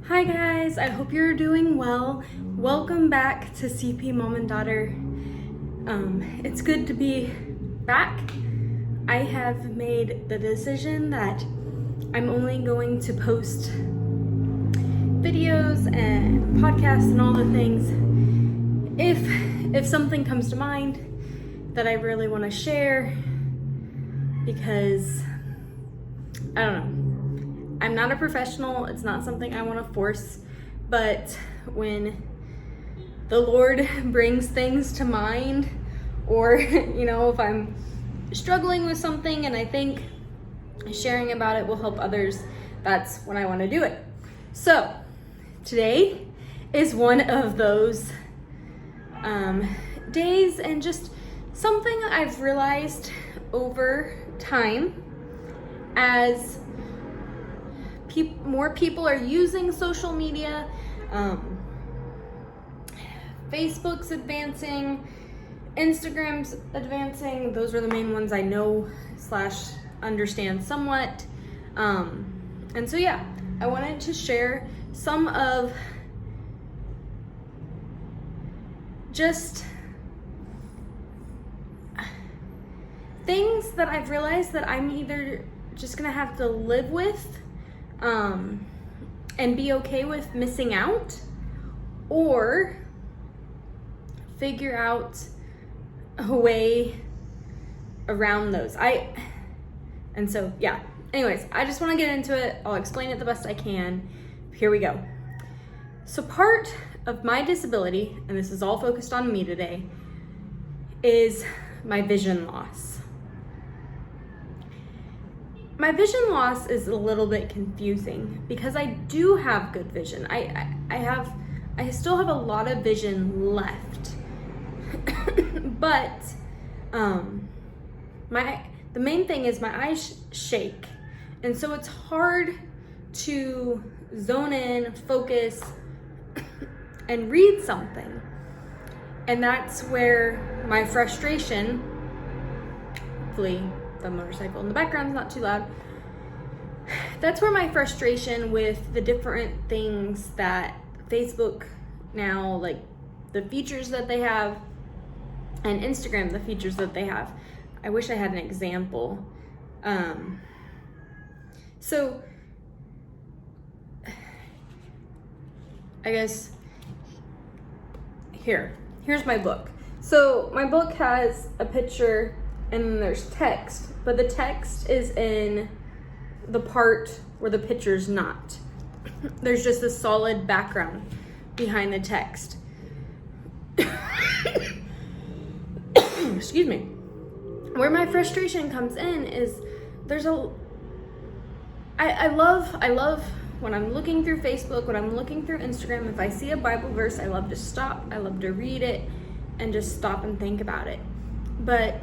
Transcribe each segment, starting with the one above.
Hi guys, I hope you're doing well. Welcome back to CP Mom and Daughter. It's good to be back. I have made the decision that I'm only going to post videos and podcasts and all the things if something comes to mind that I really want to share, because I don't know. I'm not a professional. It's not something I want to force, but when the Lord brings things to mind, or if I'm struggling with something and I think sharing about it will help others, that's when I want to do it. So today is one of those days, and just something I've realized over time as more people are using social media. Facebook's advancing, Instagram's advancing. Those are the main ones I know / understand somewhat. And so yeah, I wanted to share some of just things that I've realized that I'm either just gonna have to live with and be okay with missing out, or figure out a way around those. And so yeah, anyways, I just want to get into it. I'll explain it the best I can. Here we go. So part of my disability, and this is all focused on me today, is my vision loss. My vision loss is a little bit confusing because I do have good vision. I still have a lot of vision left. But the main thing is my eyes shake. And so it's hard to zone in, focus, and read something. And that's where my frustration, hopefully the motorcycle in the background is not too loud. That's where my frustration with the different things that Facebook now, like the features that they have, and Instagram, the features that they have. I wish I had an example. So I guess here's my book. So my book has a picture and then there's text, but the text is in the part where the picture's not. There's just a solid background behind the text. Excuse me. Where my frustration comes in is I love when I'm looking through Facebook, when I'm looking through Instagram, if I see a Bible verse, I love to stop, I love to read it and just stop and think about it. But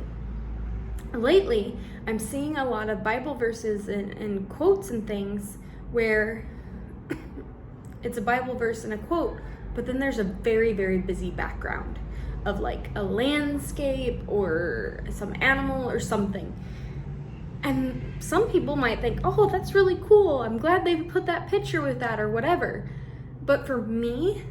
lately, I'm seeing a lot of Bible verses and quotes and things where it's a Bible verse and a quote, but then there's a very, very busy background of like a landscape or some animal or something. And some people might think, oh, that's really cool. I'm glad they put that picture with that or whatever. But for me,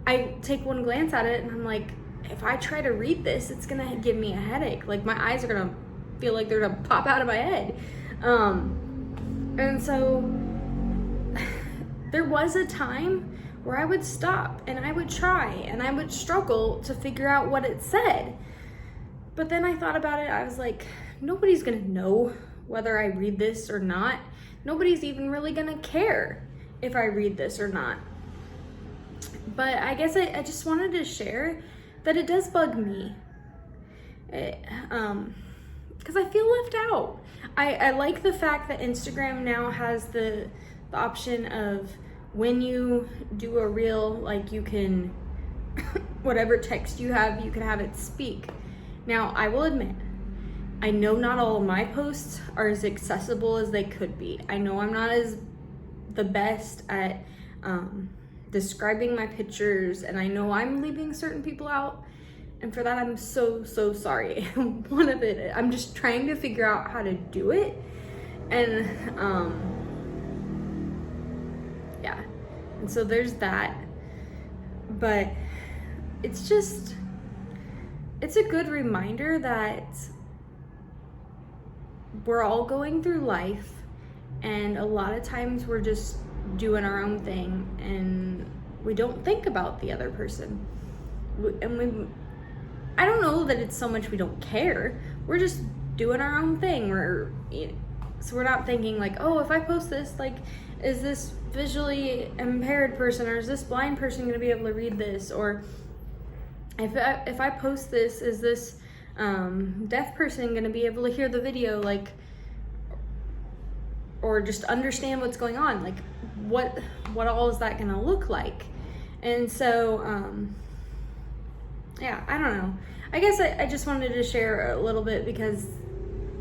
I take one glance at it and I'm like, if I try to read this, it's gonna give me a headache. Like my eyes are gonna feel like they're gonna pop out of my head. And so there was a time where I would stop and I would try and I would struggle to figure out what it said. But then I thought about it, I was like, nobody's gonna know whether I read this or not. Nobody's even really gonna care if I read this or not. But I guess I just wanted to share that it does bug me. Because I feel left out. I like the fact that Instagram now has the option of when you do a reel, like you can, whatever text you have, you can have it speak. Now, I will admit, I know not all of my posts are as accessible as they could be. I know I'm not as the best at describing my pictures, and I know I'm leaving certain people out. And for that, I'm so sorry. One of it, I'm just trying to figure out how to do it. And yeah. And so there's that. But it's a good reminder that we're all going through life, and a lot of times we're just doing our own thing and we don't think about the other person. I don't know that it's so much we don't care. We're just doing our own thing. So we're not thinking like, oh, if I post this, like, is this visually impaired person or is this blind person going to be able to read this? Or if I post this, is this deaf person going to be able to hear the video, like, or just understand what's going on? Like, what all is that going to look like? And so, yeah, I don't know. I guess I just wanted to share a little bit because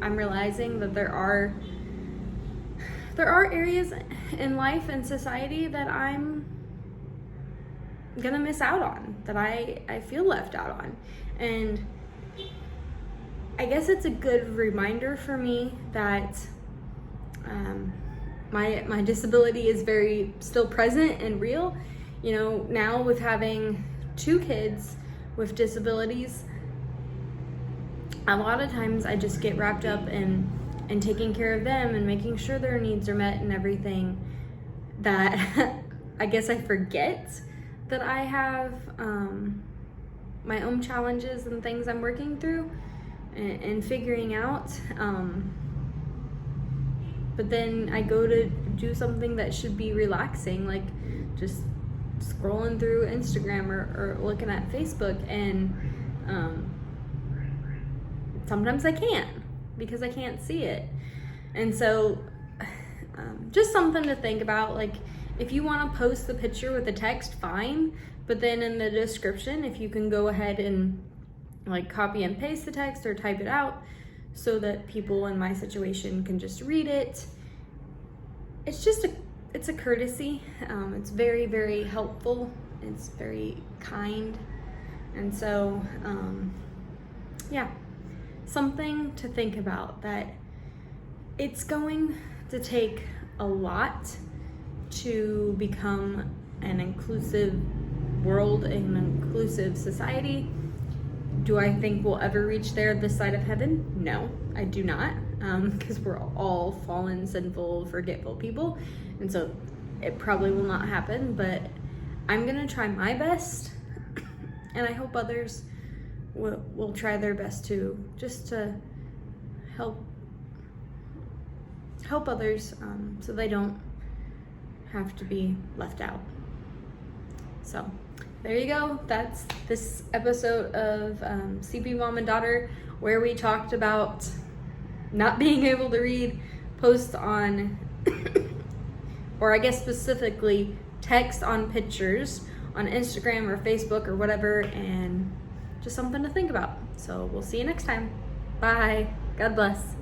I'm realizing that there are areas in life and society that I'm gonna miss out on, that I feel left out on. And I guess it's a good reminder for me that my disability is very still present and real. You know, now with having 2 kids with disabilities, a lot of times I just get wrapped up in taking care of them and making sure their needs are met and everything, that I guess I forget that I have my own challenges and things I'm working through and figuring out. But then I go to do something that should be relaxing, like just scrolling through Instagram or looking at Facebook, and sometimes I can't because I can't see it. And so just something to think about. Like, if you want to post the picture with the text, fine, but then in the description, if you can go ahead and like copy and paste the text or type it out so that people in my situation can just read it. It's a courtesy. It's very, very helpful. It's very kind. And so, yeah, something to think about, that it's going to take a lot to become an inclusive world, an inclusive society. Do I think we'll ever reach there this side of heaven? No, I do not, because we're all fallen, sinful, forgetful people, and so it probably will not happen, but I'm gonna try my best, and I hope others will try their best too, just to help others, so they don't have to be left out. So there you go. That's this episode of CP Mom and Daughter, where we talked about not being able to read posts on, or I guess specifically text on pictures on Instagram or Facebook or whatever, and just something to think about. So we'll see you next time. Bye. God bless.